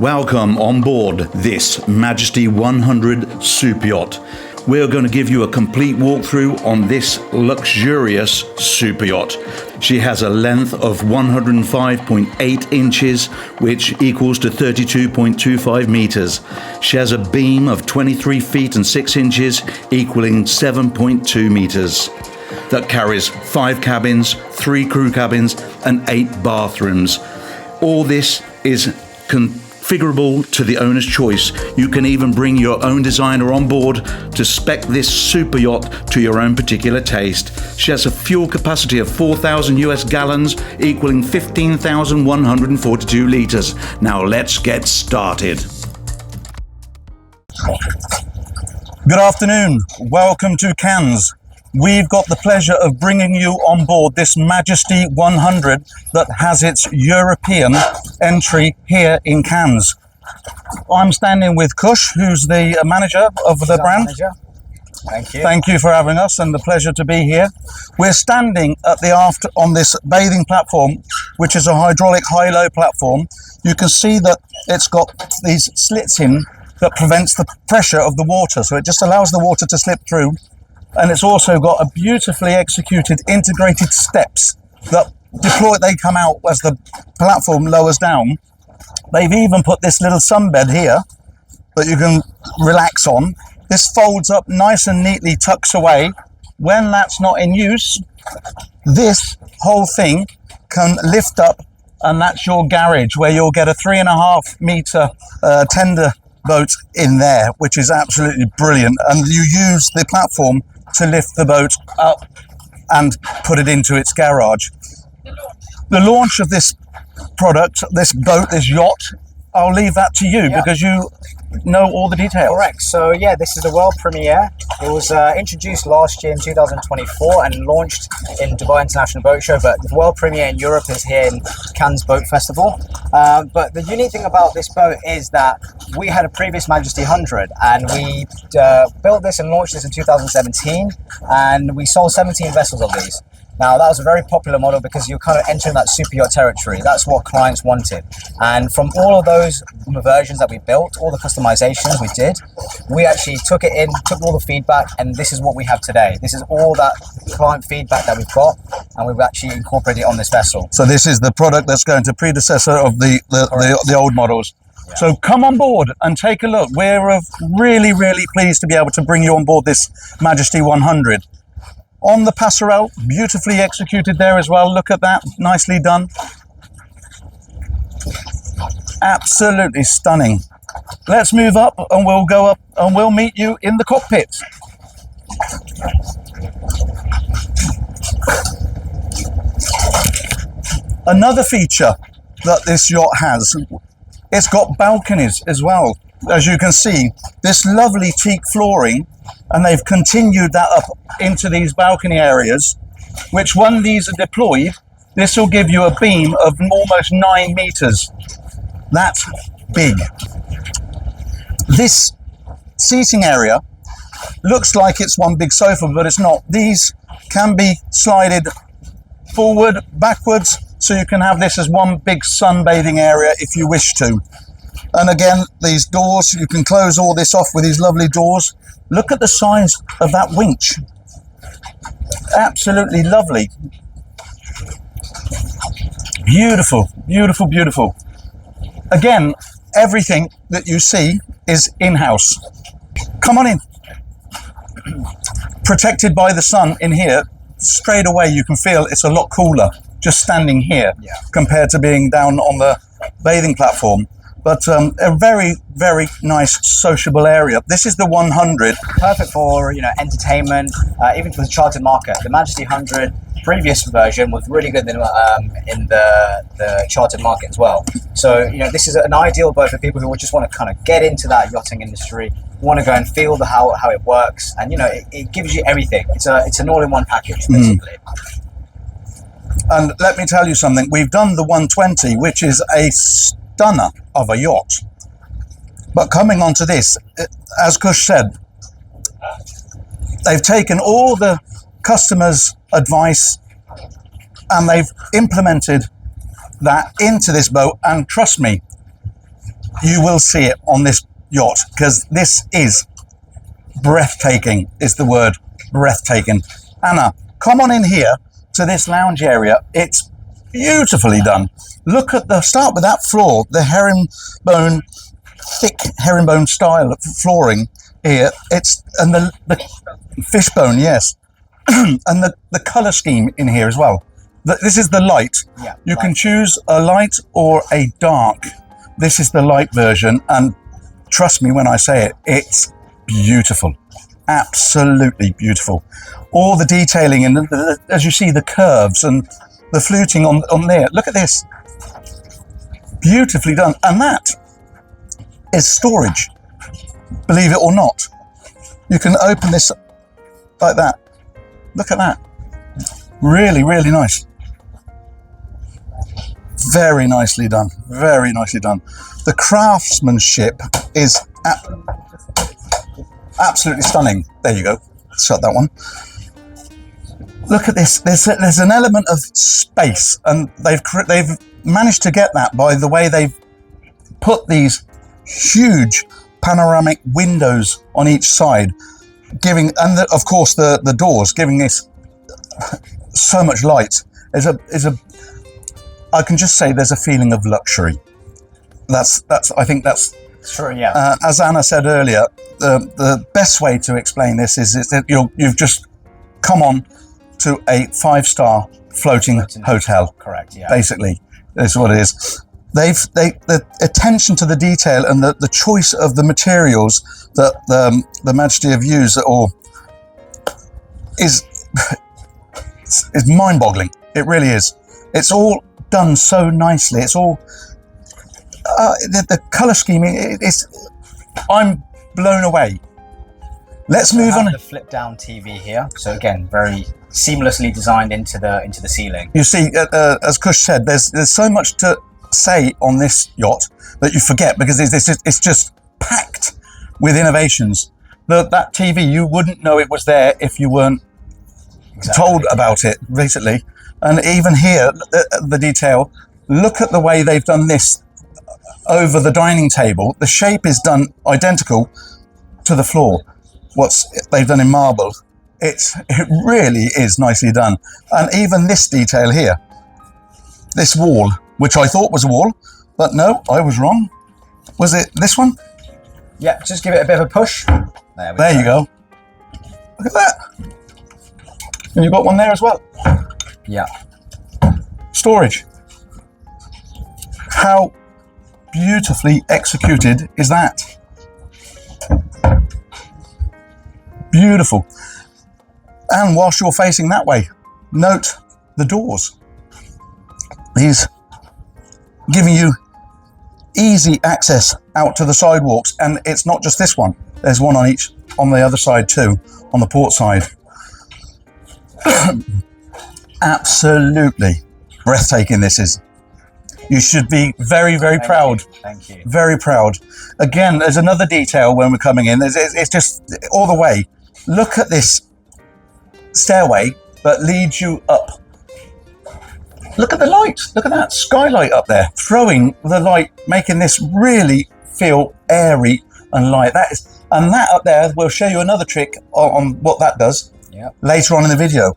Welcome on board this Majesty 100 super yacht. We're going to give you a complete walkthrough on this luxurious super yacht. She has a length of 105.8 inches, which equals to 32.25 meters. She has a beam of 23 feet and 6 inches, equaling 7.2 meters. That carries 5 cabins, 3 crew cabins, and 8 bathrooms. All this is configurable to the owner's choice. You can even bring your own designer on board to spec this super yacht to your own particular taste. She has a fuel capacity of 4,000 US gallons, equaling 15,142 litres. Now let's get started. Good afternoon. Welcome to Cannes. We've got the pleasure of bringing you on board this Majesty 100 that has its European entry here in Cannes. I'm standing with Kush, who's the manager of the brand. Thank you. Thank you for having us, and the pleasure to be here. We're standing at the aft on this bathing platform, which is a hydraulic high-low platform. You can see that it's got these slits in that prevents the pressure of the water, so it just allows the water to slip through. And it's also got a beautifully executed integrated steps that deploy. They come out as the platform lowers down. They've even put this little sunbed here that you can relax on. This folds up nice and neatly, tucks away. When that's not in use, this whole thing can lift up, and that's your garage, where you'll get a 3.5 meter tender boat in there, which is absolutely brilliant. And you use the platform to lift the boat up and put it into its garage. The launch of this product, this boat, this yacht, I'll leave that to you because you know all the details. Correct. So yeah, this is the world premiere. It was introduced last year in 2024 and launched in Dubai International Boat Show, but the world premiere in Europe is here in Cannes Boat Festival. But the unique thing about this boat is that we had a previous Majesty 100 and we built this and launched this in 2017, and we sold 17 vessels of these. Now, that was a very popular model because you're kind of entering that super yacht territory. That's what clients wanted. And from all of those versions that we built, all the customizations we did, we actually took it in, took all the feedback, and this is what we have today. This is all that client feedback that we've got, and we've actually incorporated it on this vessel. So this is the product that's going to predecessor of the old models. Yeah. So come on board and take a look. We're really, really pleased to be able to bring you on board this Majesty 100. On the passerelle, beautifully executed there as well. Look at that, nicely done. Absolutely stunning. Let's move up and we'll go up and we'll meet you in the cockpit. Another feature that this yacht has, it's got balconies as well. As you can see, this lovely teak flooring, and they've continued that up into these balcony areas, which when these are deployed, this will give you a beam of almost 9 meters. That's big. This seating area looks like it's one big sofa, but it's not. These can be slided forward, backwards, so you can have this as one big sunbathing area if you wish to. And again, these doors, you can close all this off with these lovely doors. Look at the size of that winch. Absolutely lovely. Beautiful, beautiful, beautiful. Again, everything that you see is in-house. Come on in. Protected by the sun in here, straight away you can feel it's a lot cooler just standing here compared to being down on the bathing platform. But a very, very nice sociable area. This is the 100. Perfect for, entertainment, even for the chartered market. The Majesty 100 previous version was really good in the chartered market as well. So, this is an ideal boat for people who would just want to kind of get into that yachting industry, want to go and feel how it works. And, it gives you everything. It's an all-in-one package, basically. And let me tell you something. We've done the 120, which is a stunner of a yacht. But coming on to this, as Kush said, they've taken all the customers' advice and they've implemented that into this boat, and trust me, you will see it on this yacht, because this is breathtaking, is the word, breathtaking. Anna, come on in here to this lounge area. It's beautifully done. Look at start with that floor, the herringbone, thick herringbone style of flooring here. And the fishbone, yes. And the color scheme in here as well. This is the light. Yeah, you can choose a light or a dark. This is the light version, and trust me when I say it, it's beautiful. Absolutely beautiful. All the detailing, and as you see, the curves and the fluting on there. Look at this. Beautifully done. And that is storage, believe it or not. You can open this like that. Look at that. Really, really nice. Very nicely done. Very nicely done. The craftsmanship is absolutely stunning. There you go. Shut that one. Look at this. There's an element of space, and they've managed to get that by the way they've put these huge panoramic windows on each side, giving, and of course the doors, giving this so much light. I can just say there's a feeling of luxury. I think that's true. Yeah. As Anna said earlier, the best way to explain this is that you've just come on to a 5-star floating hotel. Correct. Yeah. Basically, is what it is. The attention to the detail and the choice of the materials that the Majesty have used is mind-boggling. It really is. It's all done so nicely. It's all the color scheme. I'm blown away. Let's move on. The flip down TV here. So again, very seamlessly designed into the ceiling. You see, as Kush said, there's so much to say on this yacht that you forget, because it's just packed with innovations. That TV, you wouldn't know it was there if you weren't told about it recently. And even here, the detail, look at the way they've done this over the dining table. The shape is done identical to the floor. They've done in marble. It really is nicely done. And even this detail here, this wall, which I thought was a wall, but no, I was wrong. Was it this one? Yeah, just give it a bit of a push. There you go. Look at that. And you've got one there as well. Yeah. Storage. How beautifully executed is that? Beautiful. And whilst you're facing that way, note the doors. These giving you easy access out to the sidewalks, and it's not just this one. There's one on the other side too, on the port side. Absolutely breathtaking this is. You should be very, very proud. Thank you. Very proud. Again, there's another detail when we're coming in. It's just all the way. Look at this stairway that leads you up. Look at the light. Look at that skylight up there, throwing the light, making this really feel airy and light. And that up there, we'll show you another trick on what that does later on in the video.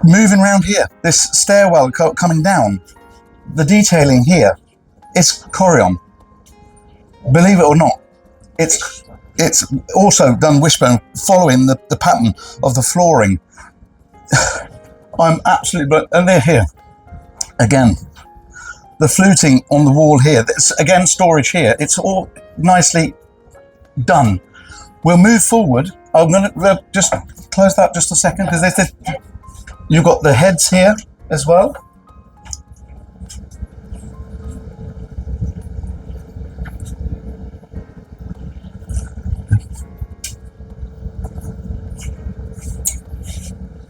Moving around here, this stairwell coming down, the detailing here is Corian. Believe it or not, it's also done wishbone, following the pattern of the flooring. I'm absolutely, and they're here again. The fluting on the wall here. That's again storage here. It's all nicely done. We'll move forward. I'm going to just close that just a second, because you've got the heads here as well.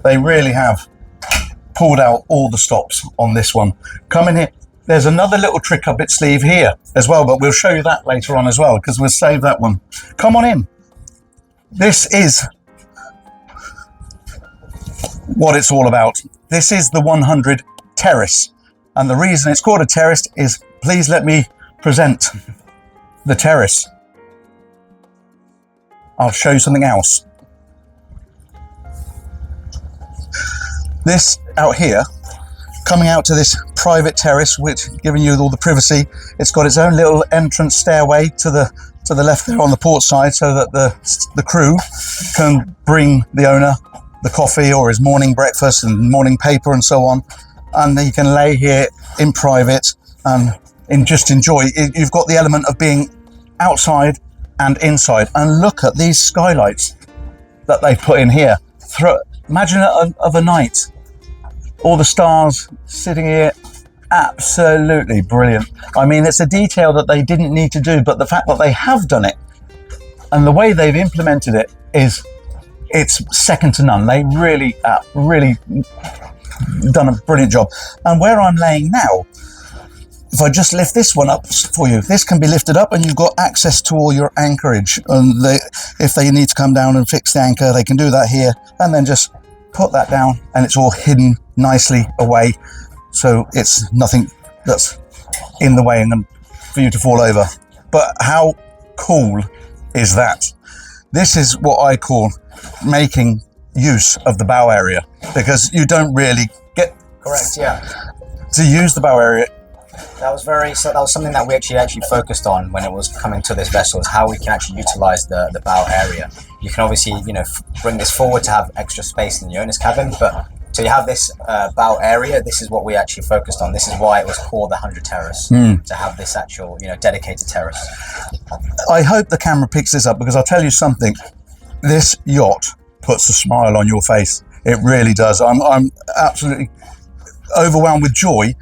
They really have pulled out all the stops on this one. Come in here. There's another little trick up its sleeve here as well, but we'll show you that later on as well, because we'll save that one. Come on in. This is what it's all about. This is the 100 Terrace. And the reason it's called a Terrace is, please let me present the terrace. I'll show you something else. This out here, coming out to this private terrace, which giving you all the privacy. It's got its own little entrance stairway to the left there on the port side, so that the crew can bring the owner the coffee or his morning breakfast and morning paper and so on, and he can lay here in private and just enjoy. You've got the element of being outside and inside. And look at these skylights that they've put in here. Imagine it of a night, all the stars sitting here. Absolutely brilliant. I mean, it's a detail that they didn't need to do, but the fact that they have done it and the way they've implemented it it's second to none. They really done a brilliant job. And where I'm laying now, if I just lift this one up for you, this can be lifted up and you've got access to all your anchorage. And if they need to come down and fix the anchor, they can do that here and then just put that down, and it's all hidden nicely away. So it's nothing that's in the way and for you to fall over. But how cool is that? This is what I call making use of the bow area, because you don't really get to use the bow area. That was something that we actually focused on when it was coming to this vessel, is how we can actually utilize the bow area. You can obviously, bring this forward to have extra space in the owner's cabin, but so you have this bow area. This is what we actually focused on. This is why it was called the 100 Terrace, to have this actual, dedicated terrace. I hope the camera picks this up, because I'll tell you something. This yacht puts a smile on your face. It really does. I'm absolutely overwhelmed with joy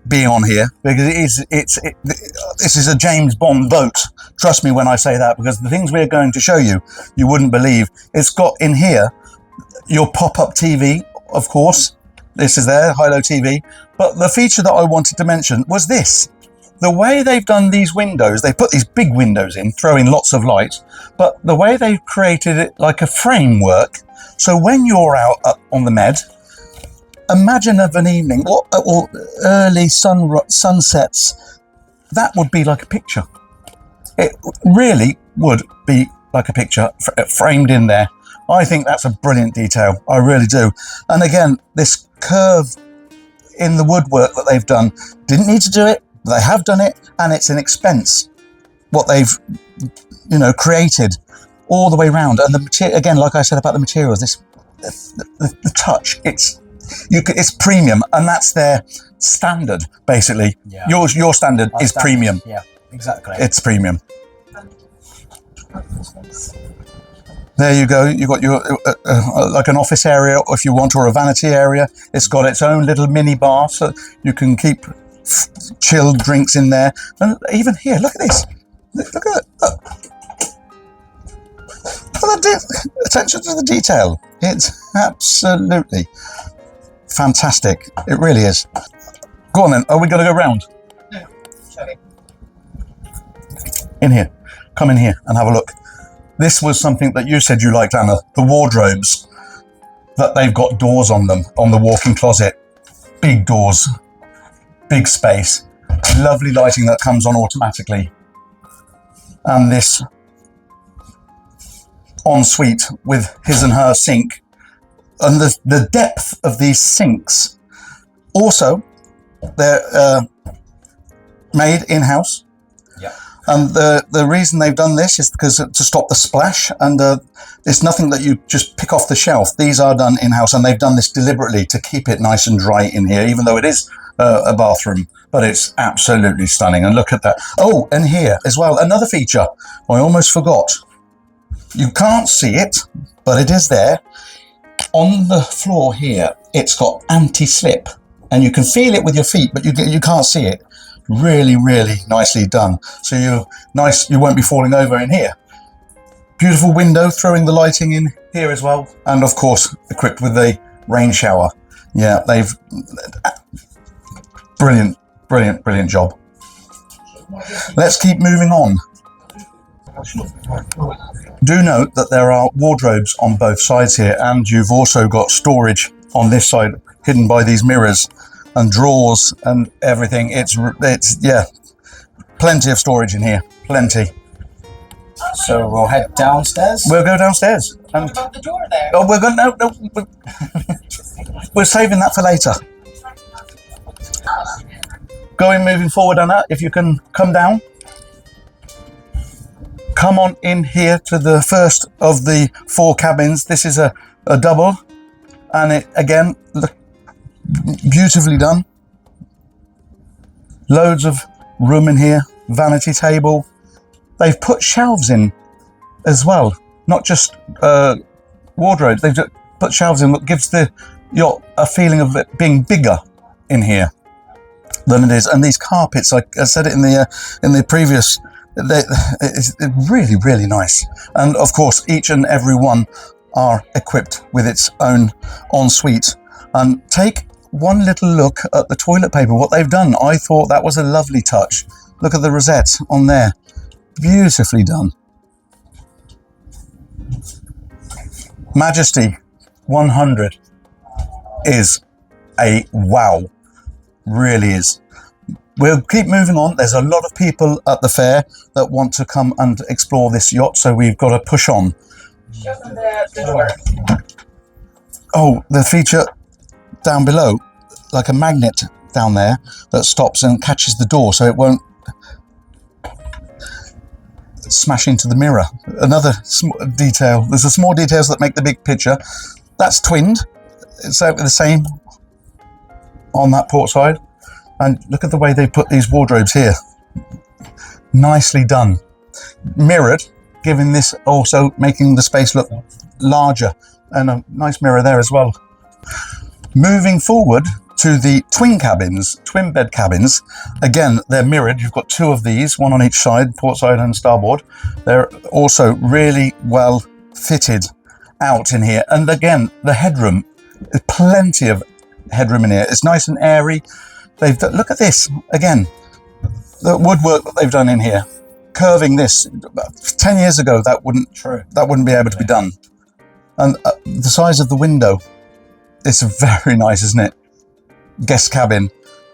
being on here, because this is a James Bond boat. Trust me when I say that, because the things we're going to show you, you wouldn't believe. It's got in here your pop-up TV, of course. This is there, high-low TV. But the feature that I wanted to mention was this. The way they've done these windows, they put these big windows in, throwing lots of light, but the way they've created it like a framework, so when you're out on the Med, imagine of an evening or early sunsets, that would be like a picture. It really would be like a picture framed in there. I think that's a brilliant detail. I really do. And again, this curve in the woodwork that they've done, didn't need to do it. They have done it, and it's an expense what they've created all the way around. And the material, again, like I said about the materials, the touch, it's premium, and that's their standard basically. Yeah. Your standard is premium. Yeah, exactly. It's premium. There you go. You got your like an office area, if you want, or a vanity area. It's got its own little mini bar, so you can keep chilled drinks in there. And even here, look at this. Look at that. Attention to the detail. It's absolutely fantastic. It really is. Go on then. Are we going to go round? Yeah. Sorry. In here. Come in here and have a look. This was something that you said you liked, Anna. The wardrobes. That they've got doors on them, on the walk-in closet. Big doors. Big space. Lovely lighting that comes on automatically. And this ensuite with his and her sink. And the depth of these sinks. Also, they're made in-house. Yeah. And the reason they've done this is because to stop the splash, and it's nothing that you just pick off the shelf. These are done in-house, and they've done this deliberately to keep it nice and dry in here, even though it is a bathroom, but it's absolutely stunning. And look at that. Oh, and here as well, another feature I almost forgot. You can't see it, but it is there. On the floor here, it's got anti-slip, and you can feel it with your feet, but you can't see it. Really, really nicely done. So you won't be falling over in here. Beautiful window, throwing the lighting in here as well, and of course equipped with a rain shower. Yeah, they've brilliant job. Let's keep moving on. Do note that there are wardrobes on both sides here, and you've also got storage on this side hidden by these mirrors and drawers and everything. It's yeah, plenty of storage in here, plenty. So we'll head downstairs. We'll go downstairs. What about the door there? Oh, we're going no. We're saving that for later. Moving forward, Anna, if you can come down. Come on in here to the first of the 4 cabins. This is a double, and it again, look, beautifully done. Loads of room in here, vanity table. They've put shelves in as well, not just wardrobes. They've put shelves in, what gives the yacht a feeling of it being bigger in here than it is. And these carpets, like I said it in the previous, it's really, really nice. And of course, each and every one are equipped with its own ensuite. And take one little look at the toilet paper, what they've done. I thought that was a lovely touch. Look at the rosette on there. Beautifully done. Majesty 100 is a wow. Really is. We'll keep moving on. There's a lot of people at the fair that want to come and explore this yacht, so we've got to push on. Show them the door. Oh, the feature down below, like a magnet down there that stops and catches the door so it won't smash into the mirror. Another detail. There's the small details that make the big picture. That's twinned. It's exactly the same on that port side. And look at the way they put these wardrobes here. Nicely done. Mirrored, giving this also making the space look larger, and a nice mirror there as well. Moving forward to the twin cabins, twin bed cabins. Again, they're mirrored. You've got 2 of these, one on each side, port side and starboard. They're also really well fitted out in here. And again, the headroom, there's plenty of headroom in here. It's nice and airy. Look at this again, the woodwork that they've done in here, curving this. 10 years ago, that wouldn't be able to be done. And the size of the window, it's very nice, isn't it? Guest cabin.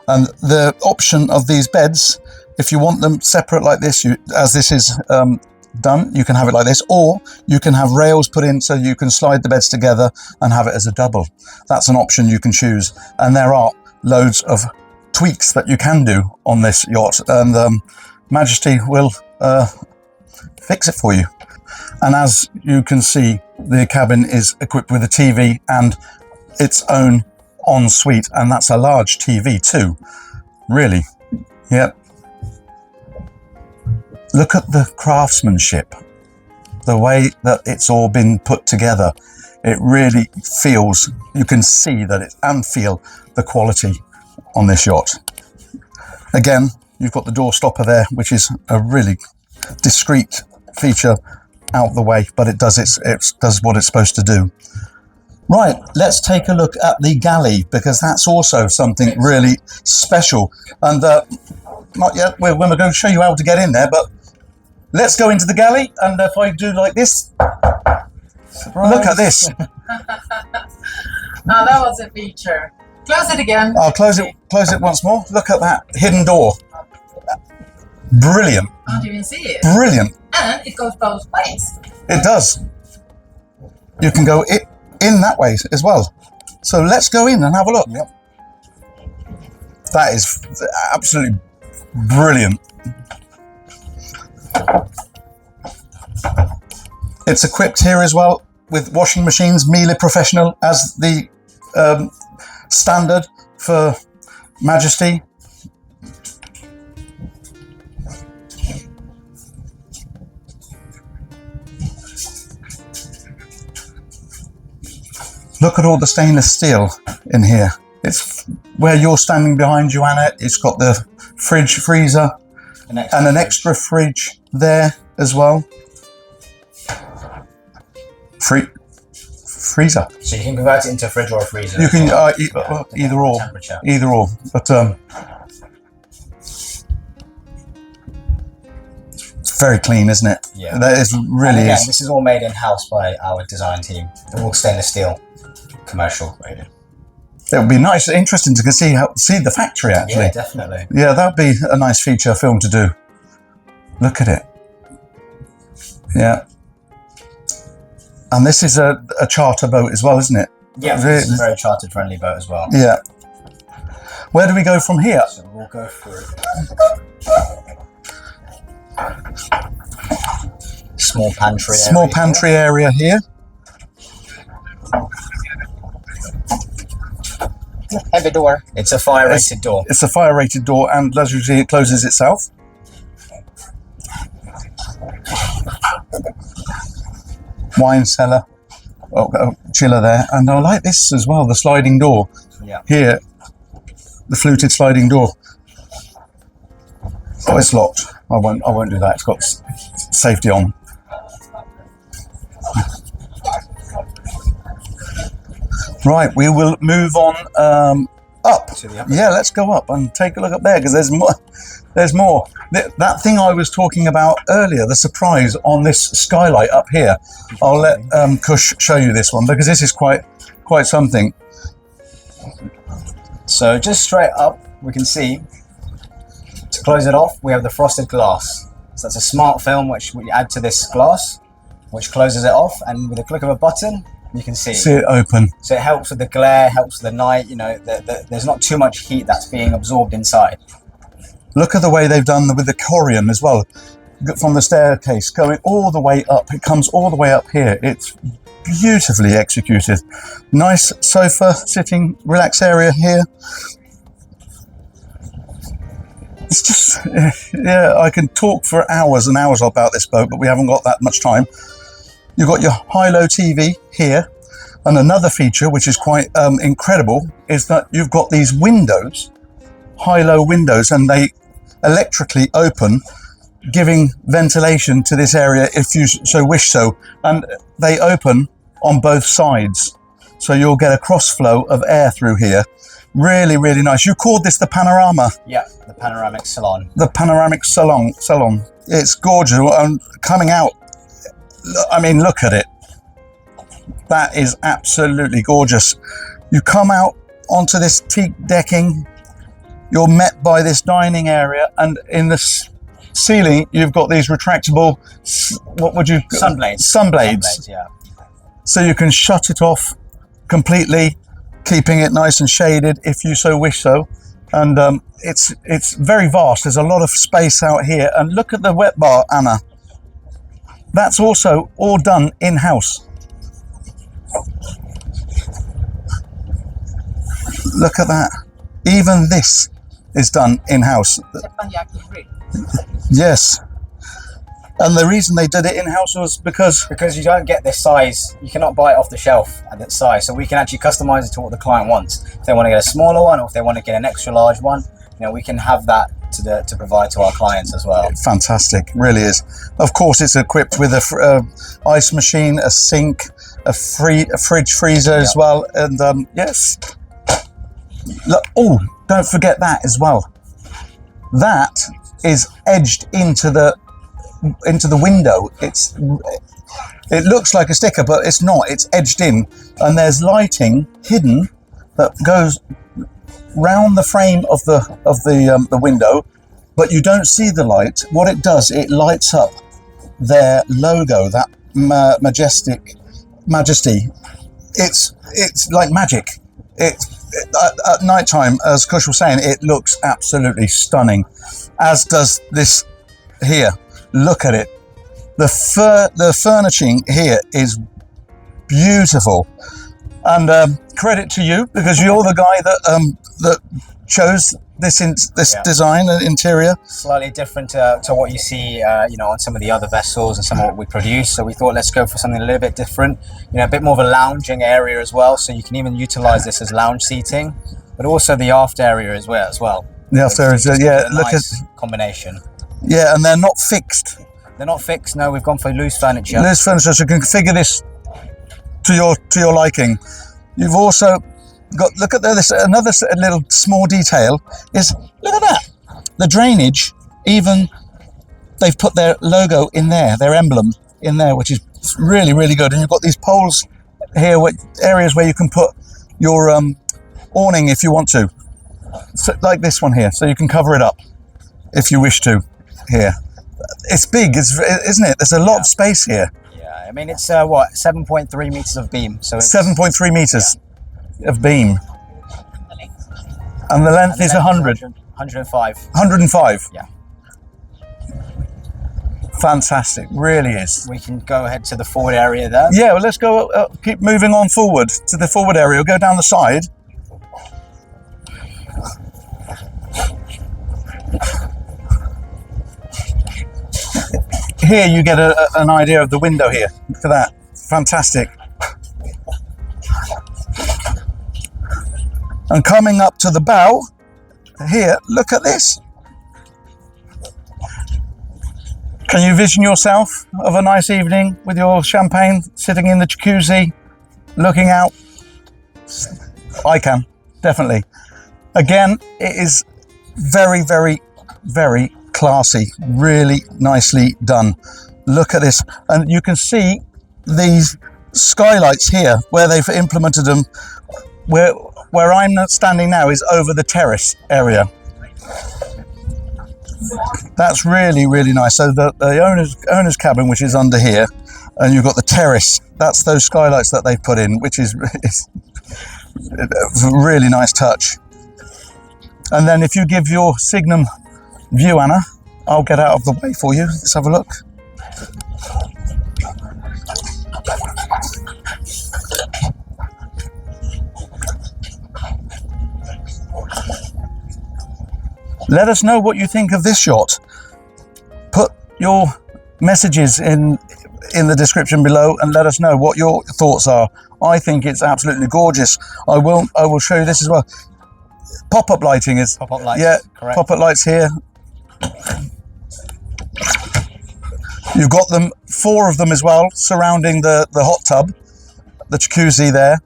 And the option of these beds, if you want them separate like this, as this is done, you can have it like this, or you can have rails put in so you can slide the beds together and have it as a double. That's an option you can choose. And there are loads of tweaks that you can do on this yacht, and Majesty will fix it for you. And as you can see, the cabin is equipped with a TV and its own ensuite, and that's a large TV too. Really, yep. Look at the craftsmanship, the way that it's all been put together. It really feels, you can see that it and feel the quality on this yacht. Again, you've got the door stopper there, which is a really discreet feature out the way, but it does what it's supposed to do. Right, let's take a look at the galley, because that's also something really special. And not yet, we're going to show you how to get in there, but let's go into the galley. And if I do like this, surprise. Look at this. Now that was a feature. Close it again. I'll close it once more. Look at that hidden door. Brilliant. Can't even see it. Brilliant. And it goes both ways. It does. You can go in that way as well. So let's go in and have a look. Yep. That is absolutely brilliant. It's equipped here as well with washing machines, Miele Professional as the standard for Majesty. Look at all the stainless steel in here. It's where you're standing behind Joanna. It's got the fridge, freezer, and an extra fridge there as well. Freezer. So you can convert it into a fridge or a freezer. You can either or. Either or. But it's very clean, isn't it? Yeah. That is really. And again, this is all made in house by our design team. They're all stainless steel, commercial rated. It would be interesting to see the factory actually. Yeah, definitely. Yeah, that would be a nice feature film to do. Look at it. Yeah. And this is a charter boat as well, isn't it? Yeah, it's a very chartered friendly boat as well. Yeah. Where do we go from here? So we'll go through. Small pantry area. Small pantry area here. Heavy door. It's a fire rated door. It's a fire rated door, and as you see, it closes itself. Wine cellar. Chiller there. And I like this as well, the sliding door. Yeah. Here, the fluted sliding door. Oh, it's locked. I won't do that. It's got safety on. Right, we will move on up. To the upper. Yeah, let's go up and take a look up there, because there's more. There's more. That thing I was talking about earlier, the surprise on this skylight up here. I'll let Kush show you this one, because this is quite something. So just straight up, we can see, to close it off, we have the frosted glass. So that's a smart film which we add to this glass, which closes it off, and with a click of a button, you can see it open. So it helps with the glare, helps with the night, you know, there's not too much heat that's being absorbed inside. Look at the way they've done with the corium as well. From the staircase going all the way up. It comes all the way up here. It's beautifully executed. Nice sofa, sitting, relax area here. It's just, yeah, I can talk for hours and hours about this boat, but we haven't got that much time. You've got your high-low TV here. And another feature, which is quite incredible, is that you've got these windows, high-low windows, and they electrically open, giving ventilation to this area if you so wish so. And they open on both sides. So you'll get a cross flow of air through here. Really, really nice. You called this the panorama. Yeah, the panoramic salon. The panoramic salon. It's gorgeous. And coming out, I mean, look at it. That is absolutely gorgeous. You come out onto this teak decking, you're met by this dining area, and in the ceiling you've got these retractable, what would you... Sunblades. Sunblades. Yeah. So you can shut it off completely, keeping it nice and shaded if you so wish so. And it's very vast. There's a lot of space out here. And look at the wet bar, Anna. That's also all done in-house. Look at that. Even this is done in-house. Yes. And the reason they did it in-house was because you don't get this size. You cannot buy it off the shelf at that size. So we can actually customize it to what the client wants. If they want to get a smaller one, or if they want to get an extra large one, you know, we can have that to provide to our clients as well. Fantastic, really is. Of course, it's equipped with a ice machine, a sink, a fridge freezer as well, and yes. Look, oh, don't forget that as well. That is edged into the window. It looks like a sticker, but it's not. It's edged in, and there's lighting hidden that goes round the frame of the window, but you don't see the light. What it does, it lights up their logo, that Majesty. It's like magic. At night time, as Kush was saying, it looks absolutely stunning, as does this here. Look at it. The furnishing here is beautiful, and credit to you, because you're the guy that chose this design and interior. Slightly different to what you see, you know, on some of the other vessels and some of what we produce. So we thought, let's go for something a little bit different. You know, a bit more of a lounging area as well. So you can even utilize this as lounge seating, but also the aft area as well. The aft area, yeah. Look at combination. Yeah, and they're not fixed. They're not fixed. No, we've gone for loose furniture. Loose furniture, so you can configure this to your liking. You've also got, look at this, another little small detail is, look at that. The drainage, even they've put their logo in there, their emblem in there, which is really, really good. And you've got these poles here, areas where you can put your awning if you want to. So, like this one here, so you can cover it up if you wish to here. It's big, isn't it? There's a lot of space here. Yeah, I mean, it's what, 7.3 meters of beam. So it's 7.3 meters of beam. And the length is 100. 105. 105. Yeah. Fantastic, really is. We can go ahead to the forward area there. Yeah, well, let's go, keep moving on forward to the forward area. We'll go down the side. Here you get an idea of the window here. Look at that, fantastic. And coming up to the bow, here, look at this. Can you vision yourself of a nice evening with your champagne, sitting in the jacuzzi, looking out? I can, definitely. Again, it is very, very, very classy, really nicely done. Look at this, and you can see these skylights here where they've implemented them. Where I'm standing now is over the terrace area. That's really, really nice. So the owner's cabin, which is under here, and you've got the terrace. That's those skylights that they've put in, which is a really nice touch. And then if you give your Signum view, Anna, I'll get out of the way for you. Let's have a look. Let us know what you think of this yacht. Put your messages in the description below and let us know what your thoughts are. I think it's absolutely gorgeous. I will show you this as well. Pop-up lighting is... Pop-up lights, yeah, correct. Pop-up lights here. You've got them, 4 of them as well, surrounding the hot tub, the jacuzzi there.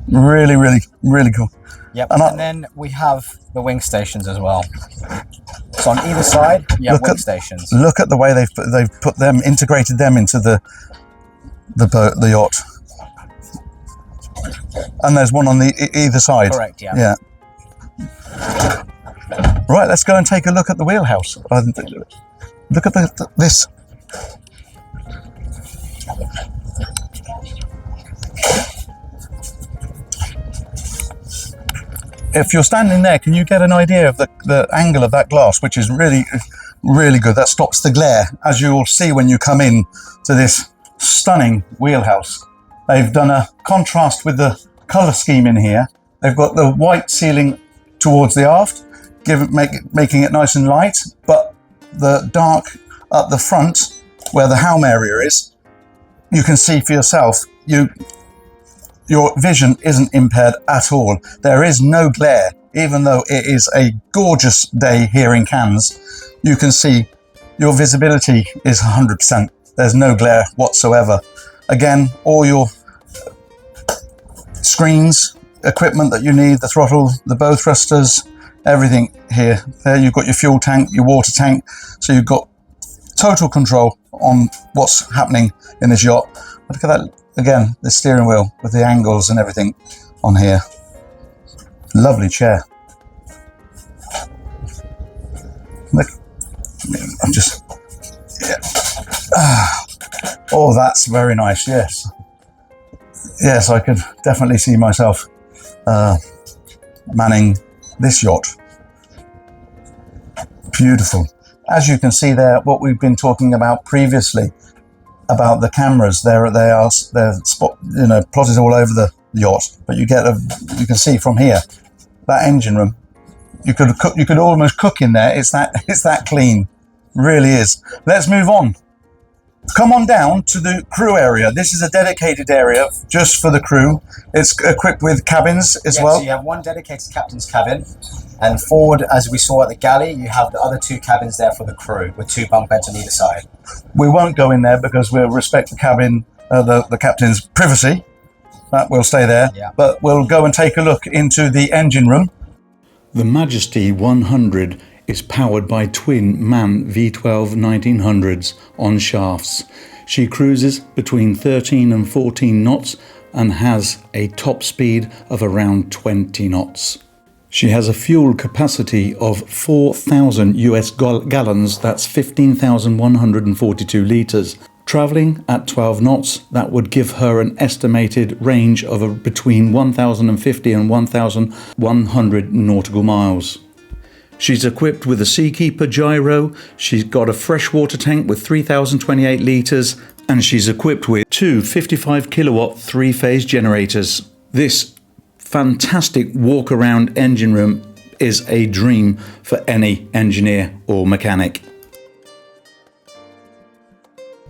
Really, really, really cool. Yep, and then we have the wing stations as well. So on either side, you have wing stations. Look at the way they've put them, integrated them into the boat, the yacht. And there's one on the either side. Correct, yeah. Yeah. Right, let's go and take a look at the wheelhouse. Look at this. If you're standing there, can you get an idea of the angle of that glass, which is really, really good. That stops the glare, as you will see when you come in to this stunning wheelhouse. They've done a contrast with the colour scheme in here. They've got the white ceiling towards the aft, making it nice and light, but the dark up the front, where the helm area is, you can see for yourself. Your vision isn't impaired at all. There is no glare, even though it is a gorgeous day here in Cannes. You can see your visibility is 100%. There's no glare whatsoever. Again, all your screens, equipment that you need, the throttle, the bow thrusters, everything here. There you've got your fuel tank, your water tank. So you've got total control on what's happening in this yacht. Look at that. Again, the steering wheel with the angles and everything on here. Lovely chair. Look, I'm just, yeah. Oh, that's very nice, yes. Yes, I could definitely see myself manning this yacht. Beautiful. As you can see there, what we've been talking about previously, about the cameras, they're plotted all over the yacht, but you can see from here that engine room. You could almost cook in there. It's that clean, really is. Let's move on. Come on down to the crew area. This is a dedicated area just for the crew. It's equipped with cabins as well. So you have one dedicated captain's cabin, and forward, as we saw at the galley, you have the other 2 cabins there for the crew with 2 bunk beds on either side. We won't go in there because we'll respect the cabin, the captain's privacy. That will stay there. Yeah. But we'll go and take a look into the engine room. The Majesty 100 is powered by twin MAN V12 1900s on shafts. She cruises between 13 and 14 knots and has a top speed of around 20 knots. She has a fuel capacity of 4,000 US gallons, that's 15,142 litres. Travelling at 12 knots, that would give her an estimated range of between 1,050 and 1,100 nautical miles. She's equipped with a Seakeeper gyro, she's got a freshwater tank with 3,028 litres, and she's equipped with two 55 kilowatt three-phase generators. This fantastic walk-around engine room is a dream for any engineer or mechanic.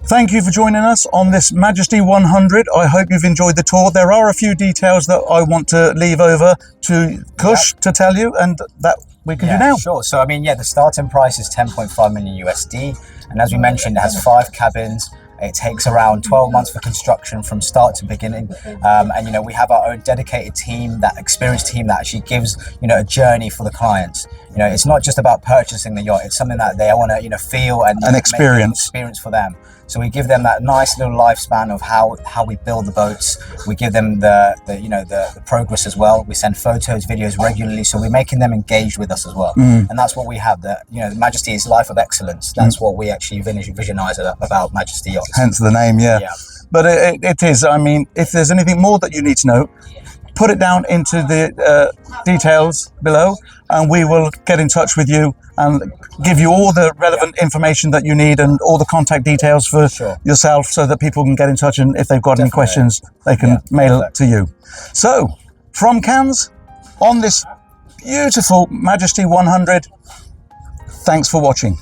Thank you for joining us on this Majesty 100. I hope you've enjoyed the tour. There are a few details that I want to leave over to Kush to tell you, and that we can do now. Sure. So, I mean, the starting price is 10.5 million USD. And as we mentioned, it has 5 cabins. It takes around 12 months for construction from start to beginning. And, you know, we have our own dedicated team, that experienced team that actually gives, you know, a journey for the clients. You know, it's not just about purchasing the yacht. It's something that they want to, you know, feel and an experience for them. So we give them that nice little lifespan of how we build the boats. We give them the progress as well. We send photos, videos regularly, so we're making them engaged with us as well. And that's what we have. The Majesty is life of excellence. That's what we actually visionize about Majesty Yachts. Hence the name, yeah. But it is. I mean, if there's anything more that you need to know, put it down into the details below, and we will get in touch with you and give you all the relevant information that you need and all the contact details for yourself, so that people can get in touch, and if they've got any questions, they can mail it to you. So, from Cannes, on this beautiful Majesty 100, thanks for watching.